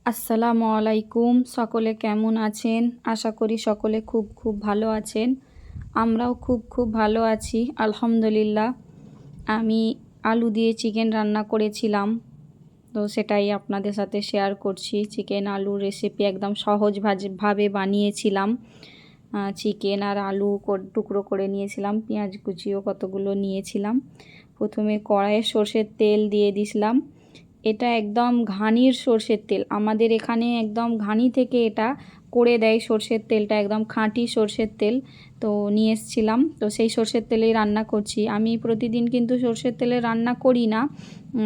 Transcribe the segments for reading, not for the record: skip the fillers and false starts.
আসসালামু আলাইকুম। সকলে কেমন আছেন? আশা করি সকলে খুব ভালো আছেন। আমরাও খুব ভালো আছি আলহামদুলিল্লাহ। আমি আলু দিয়ে চিকেন রান্না করেছিলাম। তো সেটাই আপনাদের সাথে শেয়ার করছি। চিকেন আলুর রেসিপি একদম সহজ ভাবে বানিয়েছিলাম। চিকেন আর আলু টুকরো করে নিয়েছিলাম। পেঁয়াজ কুচিও কতগুলো নিয়েছিলাম। প্রথমে কড়াইয়ে সর্ষের তেল দিয়ে দিয়েছিলাম। এটা একদম ঘানির সর্ষের তেল। আমাদের এখানে একদম ঘানি থেকে এটা করে দেয় সর্ষের তেলটা, একদম খাঁটি সর্ষের তেল। তো নিয়ে এসেছিলাম। তো সেই সর্ষের তেলেই রান্না করছি। আমি প্রতিদিন কিন্তু সর্ষের তেলে রান্না করি না,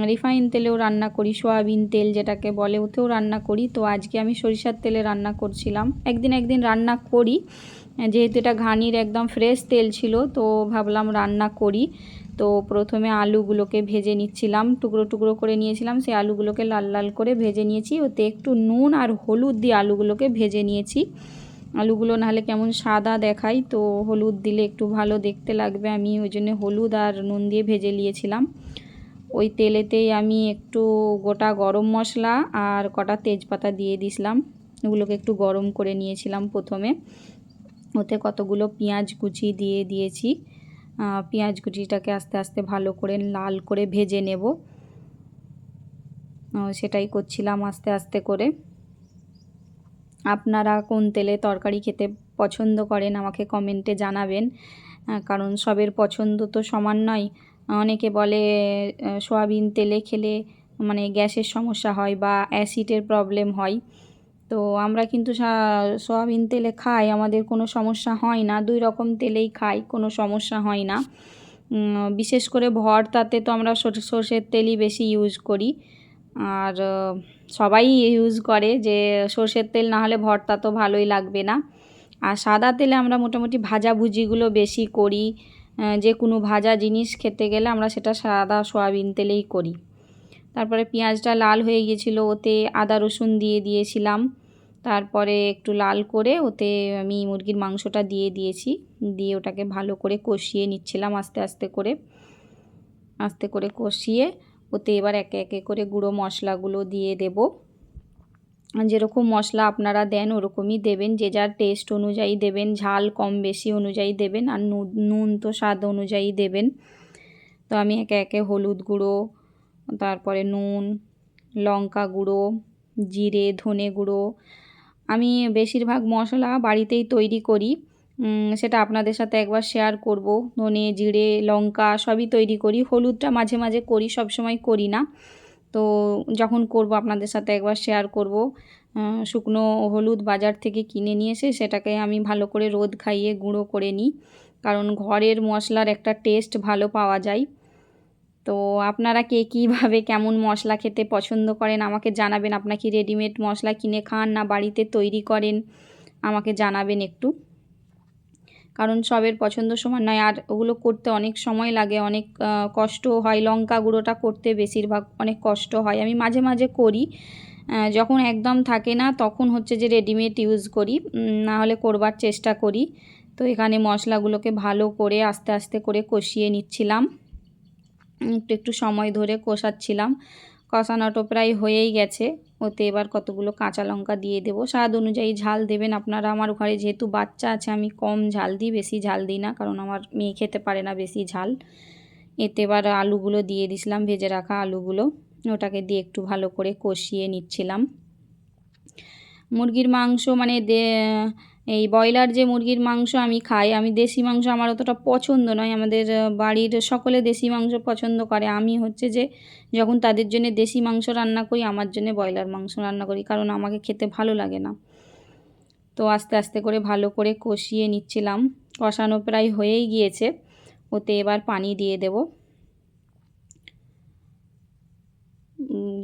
রিফাইন তেলেও রান্না করি, সয়াবিন তেল যেটাকে বলে, ওতেও রান্না করি। তো আজকে আমি সরিষার তেলে রান্না করছিলাম। একদিন রান্না করি, যেহেতু এটা ঘানির একদম ফ্রেশ তেল ছিল, তো ভাবলাম রান্না করি। তো প্রথমে আলুগুলোকে ভেজে নিচ্ছিলাম, টুকরো করে নিয়েছিলাম। সেই আলুগুলোকে লাল করে ভেজে নিয়েছি। ওতে একটু নুন আর হলুদ দিয়ে আলুগুলোকে ভেজে নিয়েছি। আলুগুলো নাহলে কেমন সাদা দেখায়, তো হলুদ দিলে একটু ভালো দেখতে লাগবে। আমি ওই জন্য হলুদ আর নুন দিয়ে ভেজে নিয়েছিলাম। ওই তেলেতেই আমি একটু গোটা গরম মশলা আর কটা তেজপাতা দিয়ে দিয়েছিলাম। ওগুলোকে একটু গরম করে নিয়েছিলাম প্রথমে। ওতে কতগুলো পেঁয়াজ কুচি দিয়ে দিয়েছি। পেঁয়াজ কুচিটাকে আস্তে ভালো করে লাল করে ভেজে নেব। সেটাই করছিলাম আস্তে করে। আপনারা কোন তেলে তরকারি খেতে পছন্দ করেন আমাকে কমেন্টে জানাবেন, কারণ সবের পছন্দ তো সমান নয়। অনেকে বলে সয়াবিন তেলে খেলে মানে গ্যাসের সমস্যা হয় বা অ্যাসিডের প্রবলেম হয়। তো আমরা কিন্তু সয়াবিন তেলে খাই, আমাদের কোনো সমস্যা হয় না। 2 রকম তেলেই খাই, কোনো সমস্যা হয় না। বিশেষ করে ভর্তাতে তো আমরা সরষের তেলই বেশি ইউজ করি। আর সবাই ইউজ করে যে সরষের তেল না হলে ভর্তা তো ভালোই লাগবে না। আর সাদা তেলে আমরা মোটামুটি ভাজাভুজিগুলো বেশি করি। যে কোনো ভাজা জিনিস খেতে গেলে আমরা সেটা সাদা সয়াবিন তেলেই করি। তারপরে পেঁয়াজটা লাল হয়ে গিয়েছিলো, ওতে আদা রসুন দিয়ে দিয়েছিলাম। তারপরে একটু লাল করে ওতে আমি মুরগির মাংসটা দিয়ে দিয়েছি। দিয়ে ওটাকে ভালো করে কষিয়ে নিচ্ছিলাম আস্তে করে কষিয়ে ওতে এবার একে করে গুঁড়ো মশলাগুলো দিয়ে দেব। যেরকম মশলা আপনারা দেন ওরকমই দেবেন, যে যার টেস্ট অনুযায়ী দেবেন, ঝাল কম বেশি অনুযায়ী দেবেন, আর নুন তো স্বাদ অনুযায়ী দেবেন। তো আমি একে হলুদ গুঁড়ো, তারপরে নুন, লঙ্কা গুঁড়ো, জিরে, ধনে গুঁড়ো, আমি বেশিরভাগ মশলা বাড়িতেই তৈরি করি। সেটা আপনাদের সাথে একবার শেয়ার করব। ধনে, জিরে, লঙ্কা সবই তৈরি করি। হলুদটা মাঝে করি, সবসময় করি না। তো যখন করব আপনাদের সাথে একবার শেয়ার করব। শুকনো হলুদ বাজার থেকে কিনে নিয়ে এসে সেটাকে আমি ভালো করে রোদ খাইয়ে গুঁড়ো করে নিই, কারণ ঘরের মশলার একটা টেস্ট ভালো পাওয়া যায়। তো আপনারা কে কীভাবে কেমন মশলা খেতে পছন্দ করেন আমাকে জানাবেন। আপনারা কি রেডিমেড মশলা কিনে খান না বাড়িতে তৈরি করেন আমাকে জানাবেন একটু, কারণ সবের পছন্দ সমান নয়। আর ওগুলো করতে অনেক সময় লাগে, অনেক কষ্টও হয়। লঙ্কা গুঁড়োটা করতে বেশিরভাগ অনেক কষ্ট হয়। আমি মাঝে করি, যখন একদম থাকে না তখন হচ্ছে যে রেডিমেড ইউজ করি, না হলে করবার চেষ্টা করি। তো এখানে মশলাগুলোকে ভালো করে আস্তে করে কষিয়ে নিচ্ছিলাম। একটু সময় ধরে কষাচ্ছিলাম। কষানোটা প্রায় হয়েই গেছে। ওতে এবার কতগুলো কাঁচা লঙ্কা দিয়ে দেবো। স্বাদ অনুযায়ী ঝাল দেবেন আপনারা। আমার ঘরে যেহেতু বাচ্চা আছে আমি কম ঝাল দিই, বেশি ঝাল দিই না, কারণ আমার মেয়ে খেতে পারে না বেশি ঝাল। এতে এবার আলুগুলো দিয়ে দিয়েছিলাম, ভেজে রাখা আলুগুলো। ওটাকে দিয়ে একটু ভালো করে কষিয়ে নিচ্ছিলাম। মুরগির মাংস মানে এই ব্রয়লার যে মুরগির মাংস আমি খাই, আমি দেশি মাংস আমার অতটা পছন্দ নয়। আমাদের বাড়ির সকলে দেশি মাংস পছন্দ করে। আমি হচ্ছে যে যখন তাদের জন্য দেশি মাংস রান্না করি, আমার জন্য ব্রয়লার মাংস রান্না করি, কারণ আমাকে খেতে ভালো লাগে না। তো আস্তে করে ভালো করে কষিয়ে নিচ্ছিলাম। কষানো প্রায় হয়েই গিয়েছে। ওতে এবার পানি দিয়ে দেব।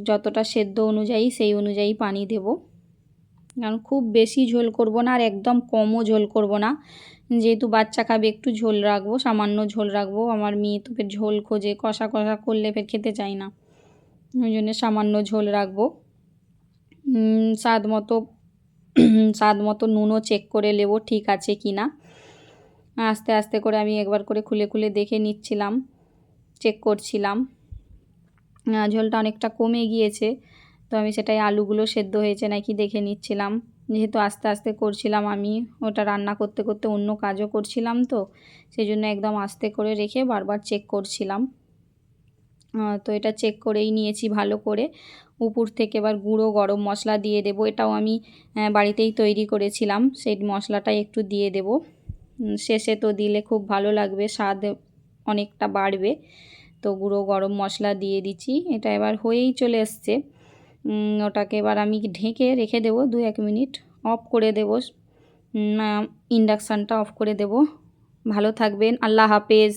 যতটা সেদ্ধ অনুযায়ী সেই অনুযায়ী পানি দেব, কারণ খুব বেশি ঝোল করব না আর একদম কমও ঝোল করব না। যেহেতু বাচ্চা খাবে একটু ঝোল রাখবো, সামান্য ঝোল রাখবো। আমার মেয়ে তো ফের ঝোল খোঁজে, কষা করলে ফের খেতে চায় না, ওই জন্য সামান্য ঝোল রাখবো। স্বাদ মতো নুনও চেক করে নেব ঠিক আছে কি না। আস্তে করে আমি একবার করে খুলে দেখে নিচ্ছিলাম, চেক করছিলাম। ঝোলটা অনেকটা কমে গিয়েছে, তো আমি সেটাই আলুগুলো সেদ্ধ হয়েছে নাকি দেখে নিচ্ছিলাম, যেহেতু আস্তে আস্তে করছিলাম আমি ওটা রান্না করতে করতে অন্য কাজও করছিলাম, তো সেই জন্য একদম আস্তে করে রেখে বারবার চেক করছিলাম। তো এটা চেক করেই নিয়েছি ভালো করে। উপর থেকে এবার গুঁড়ো গরম মশলা দিয়ে দেবো, এটাও আমি বাড়িতেই তৈরি করেছিলাম, সেই মশলাটাই একটু দিয়ে দেবো। শেষে তো দিলে খুব ভালো লাগবে, স্বাদ অনেকটা বাড়বে। তো গুঁড়ো গরম মশলা দিয়ে দিচ্ছি, এটা এবার হয়েই চলে এসছে। ওটাকে এবার আমি ঢেকে রেখে দেবো 2-1 মিনিট, অফ করে দেবো, ইন্ডাকশানটা অফ করে দেবো। ভালো থাকবেন, আল্লাহ হাফেজ।